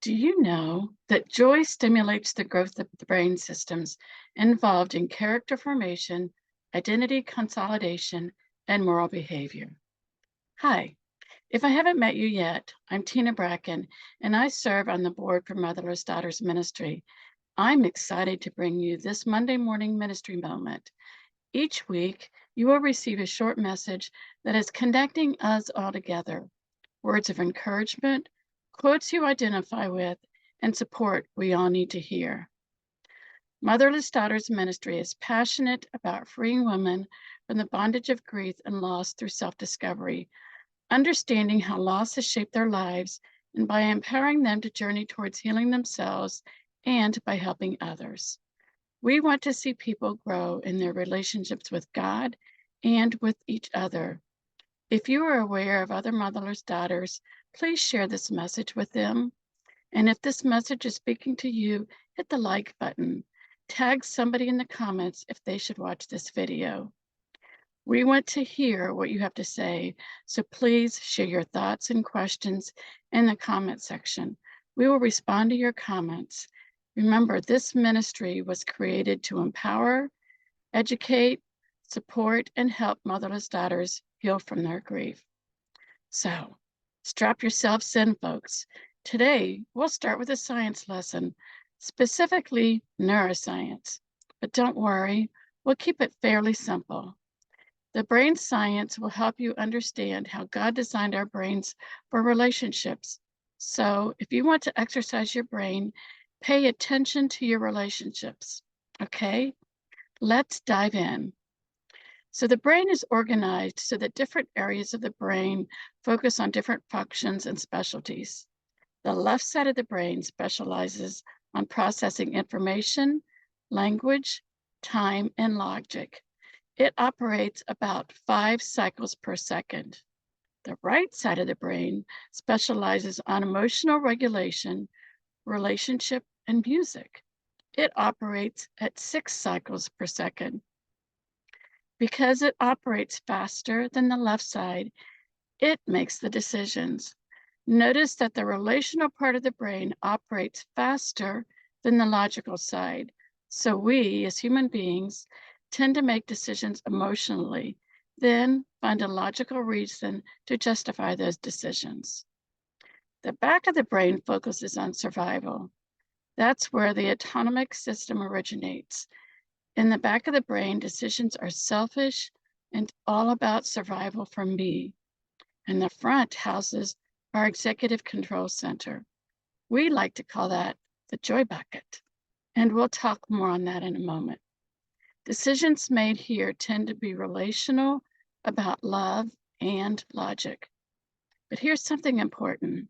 Do you know that joy stimulates the growth of the brain systems involved in character formation, identity consolidation, and moral behavior? Hi, if I haven't met you yet, I'm Tina Bracken, and I serve on the board for Motherless Daughters Ministry. I'm excited to bring you this Monday morning ministry moment. Each week, you will receive a short message that is connecting us all together. Words of encouragement, quotes you identify with, and support we all need to hear. Motherless Daughters Ministry is passionate about freeing women from the bondage of grief and loss through self-discovery, understanding how loss has shaped their lives, and by empowering them to journey towards healing themselves and by helping others. We want to see people grow in their relationships with God and with each other. If you are aware of other motherless daughters, please share this message with them. And if this message is speaking to you, hit the like button. Tag somebody in the comments if they should watch this video. We want to hear what you have to say, so please share your thoughts and questions in the comment section. We will respond to your comments. Remember, this ministry was created to empower, educate, support, and help motherless daughters heal from their grief. So, strap yourselves in, folks. Today, we'll start with a science lesson, specifically neuroscience. But don't worry, we'll keep it fairly simple. The brain science will help you understand how God designed our brains for relationships. So, if you want to exercise your brain, pay attention to your relationships. Okay? Let's dive in. So the brain is organized so that different areas of the brain focus on different functions and specialties. The left side of the brain specializes on processing information, language, time, and logic. It operates about 5 cycles per second. The right side of the brain specializes on emotional regulation, relationship, and music. It operates at 6 cycles per second. Because it operates faster than the left side, it makes the decisions. Notice that the relational part of the brain operates faster than the logical side. So we, as human beings, tend to make decisions emotionally, then find a logical reason to justify those decisions. The back of the brain focuses on survival. That's where the autonomic system originates. In the back of the brain, decisions are selfish and all about survival for me. And the front houses our executive control center. We like to call that the joy bucket. And we'll talk more on that in a moment. Decisions made here tend to be relational, about love and logic. But here's something important.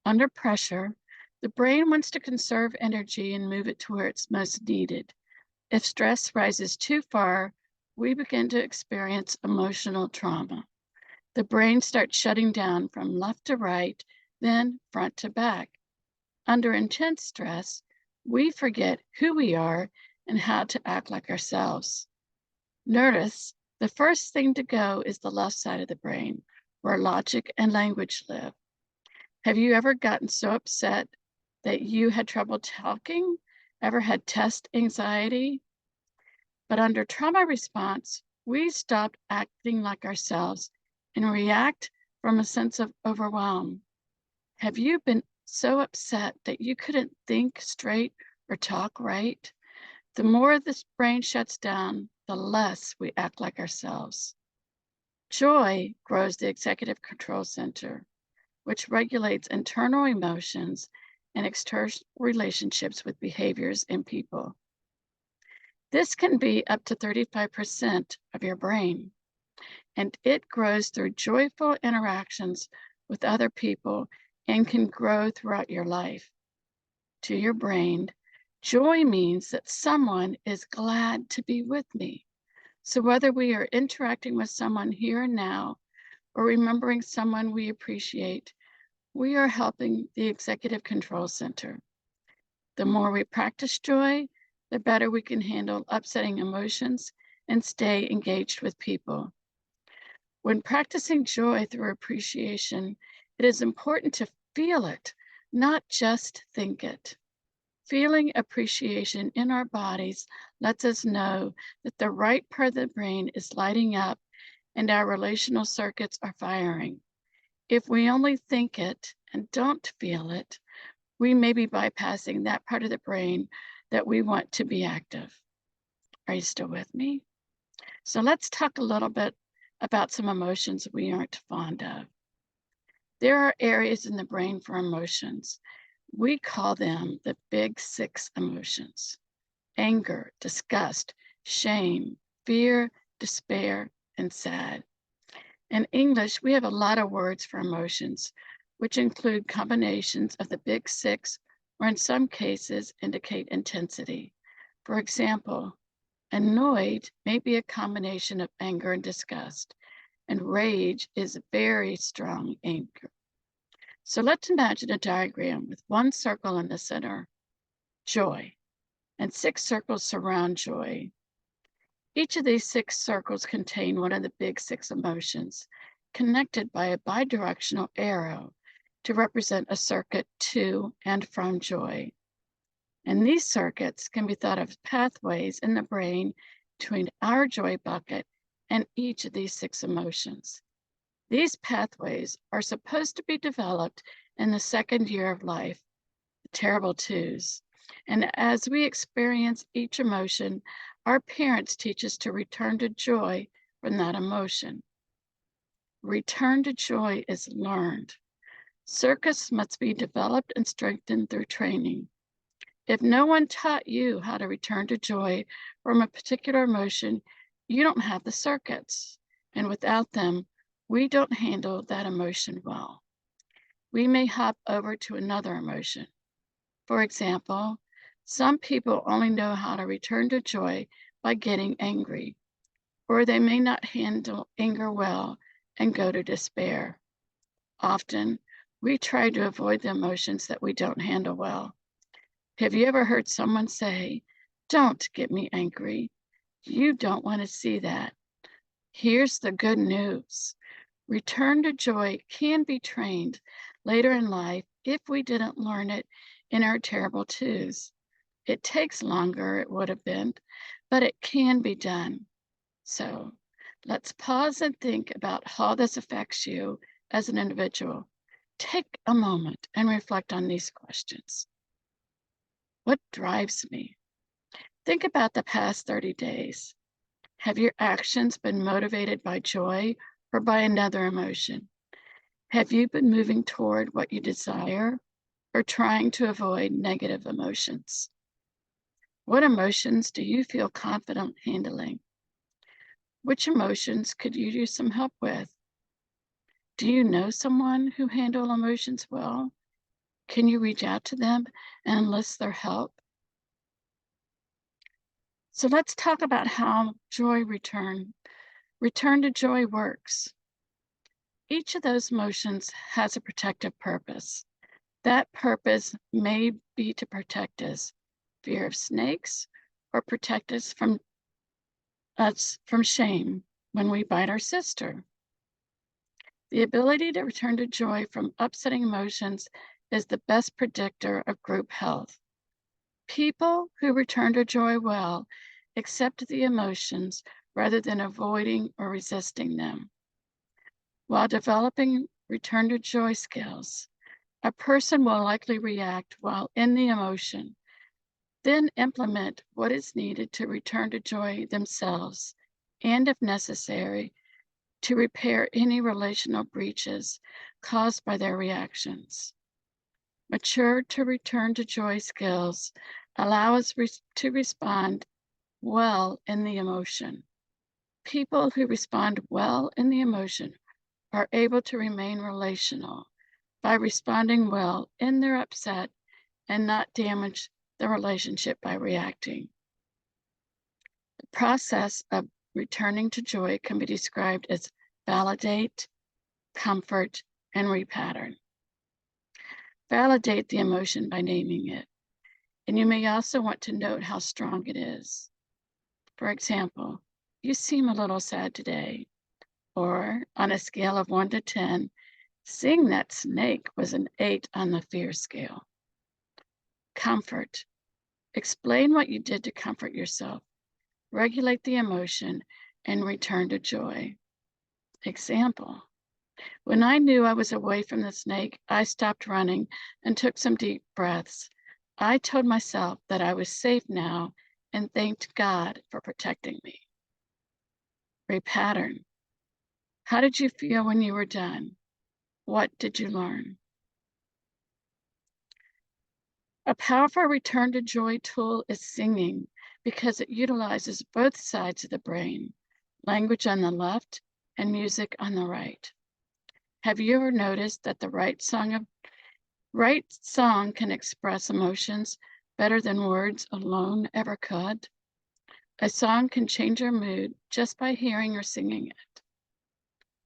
Under pressure, the brain wants to conserve energy and move it to where it's most needed. If stress rises too far, we begin to experience emotional trauma. The brain starts shutting down from left to right, then front to back. Under intense stress, we forget who we are and how to act like ourselves. Notice the first thing to go is the left side of the brain, where logic and language live. Have you ever gotten so upset that you had trouble talking? Ever had test anxiety? But under trauma response, we stop acting like ourselves and react from a sense of overwhelm. Have you been so upset that you couldn't think straight or talk right? The more this brain shuts down, the less we act like ourselves. Joy grows the executive control center, which regulates internal emotions and external relationships with behaviors and people. This can be up to 35% of your brain, and it grows through joyful interactions with other people and can grow throughout your life. To your brain, joy means that someone is glad to be with me. So whether we are interacting with someone here and now or remembering someone we appreciate, we are helping the executive control center. The more we practice joy, the better we can handle upsetting emotions and stay engaged with people. When practicing joy through appreciation, it is important to feel it, not just think it. Feeling appreciation in our bodies lets us know that the right part of the brain is lighting up and our relational circuits are firing. If we only think it and don't feel it, we may be bypassing that part of the brain that we want to be active. Are you still with me? So let's talk a little bit about some emotions we aren't fond of. There are areas in the brain for emotions. We call them the big six emotions: anger, disgust, shame, fear, despair, and sad. In English, we have a lot of words for emotions, which include combinations of the big six, or in some cases, indicate intensity. For example, annoyed may be a combination of anger and disgust, and rage is very strong anger. So let's imagine a diagram with one circle in the center, joy, and six circles surround joy. Each of these six circles contain one of the big six emotions, connected by a bidirectional arrow to represent a circuit to and from joy. And these circuits can be thought of as pathways in the brain between our joy bucket and each of these six emotions. These pathways are supposed to be developed in the second year of life, the terrible twos. And as we experience each emotion, our parents teach us to return to joy from that emotion. Return to joy is learned. Circuits must be developed and strengthened through training. If no one taught you how to return to joy from a particular emotion, you don't have the circuits. And without them, we don't handle that emotion well. We may hop over to another emotion. For example, some people only know how to return to joy by getting angry, or they may not handle anger well and go to despair. Often, we try to avoid the emotions that we don't handle well. Have you ever heard someone say, "Don't get me angry"? You don't want to see that. Here's the good news. Return to joy can be trained later in life if we didn't learn it in our terrible twos. It takes longer, it would have been, but it can be done. So let's pause and think about how this affects you as an individual. Take a moment and reflect on these questions. What drives me? Think about the past 30 days. Have your actions been motivated by joy or by another emotion? Have you been moving toward what you desire or trying to avoid negative emotions? What emotions do you feel confident handling? Which emotions could you use some help with? Do you know someone who handles emotions well? Can you reach out to them and enlist their help? So let's talk about how return to joy works. Each of those emotions has a protective purpose. That purpose may be to protect us, fear of snakes, or protect us from shame when we bite our sister. The ability to return to joy from upsetting emotions is the best predictor of group health. People who return to joy well accept the emotions rather than avoiding or resisting them. While developing return to joy skills, a person will likely react while in the emotion, then implement what is needed to return to joy themselves, and if necessary, to repair any relational breaches caused by their reactions. Mature to return to joy skills allow us to respond well in the emotion. People who respond well in the emotion are able to remain relational by responding well in their upset and not damage the relationship by reacting. The process of returning to joy can be described as validate, comfort, and repattern. Validate the emotion by naming it, and you may also want to note how strong it is. For example, "You seem a little sad today," or on a scale of 1 to 10, Seeing that snake was an 8 on the fear scale. Comfort. Explain what you did to comfort yourself, regulate the emotion, and return to joy. Example. When I knew I was away from the snake, I stopped running and took some deep breaths. I told myself that I was safe now and thanked God for protecting me. Repattern. How did you feel when you were done? What did you learn? A powerful return to joy tool is singing because it utilizes both sides of the brain, language on the left and music on the right. Have you ever noticed that the right song can express emotions better than words alone ever could? A song can change your mood just by hearing or singing it.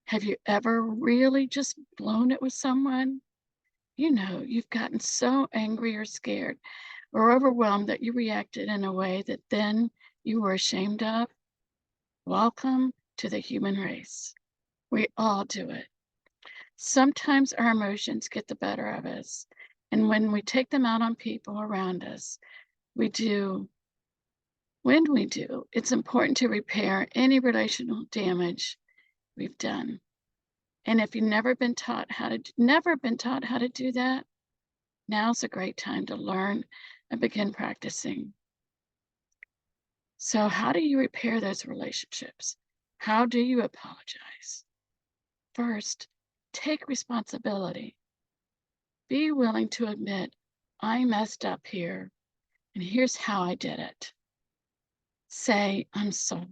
Have you ever really just blown it with someone? You've gotten so angry or scared or overwhelmed that you reacted in a way that then you were ashamed of. Welcome to the human race. We all do it. Sometimes our emotions get the better of us. And when we take them out on people around us, we do. When we do, it's important to repair any relational damage we've done. And if you've never been taught how to do that, now's a great time to learn and begin practicing. So, how do you repair those relationships? How do you apologize? First, take responsibility. Be willing to admit, I messed up here, and here's how I did it. Say, I'm sorry.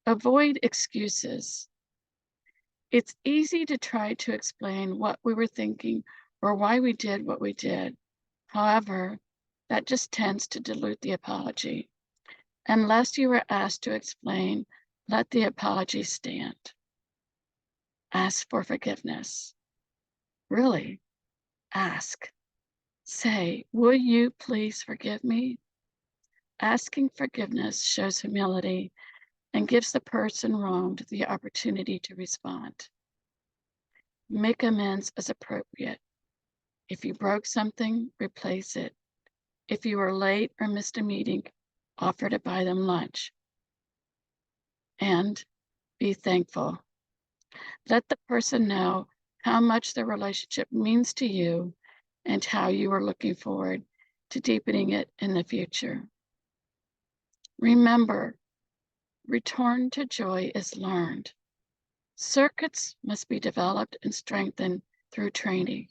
Avoid excuses. It's easy to try to explain what we were thinking or why we did what we did. However, that just tends to dilute the apology. Unless you are asked to explain, let the apology stand. Ask for forgiveness. Really, ask. Say, will you please forgive me? Asking forgiveness shows humility and gives the person wronged the opportunity to respond. Make amends as appropriate. If you broke something, replace it. If you were late or missed a meeting, offer to buy them lunch. And be thankful. Let the person know how much the relationship means to you and how you are looking forward to deepening it in the future. Remember, return to joy is learned. Circuits must be developed and strengthened through training.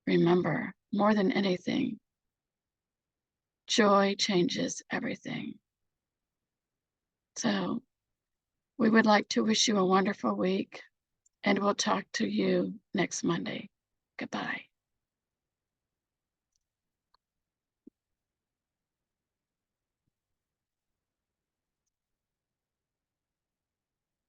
Remember, more than anything, joy changes everything. So, we would like to wish you a wonderful week, and we'll talk to you next Monday. Goodbye.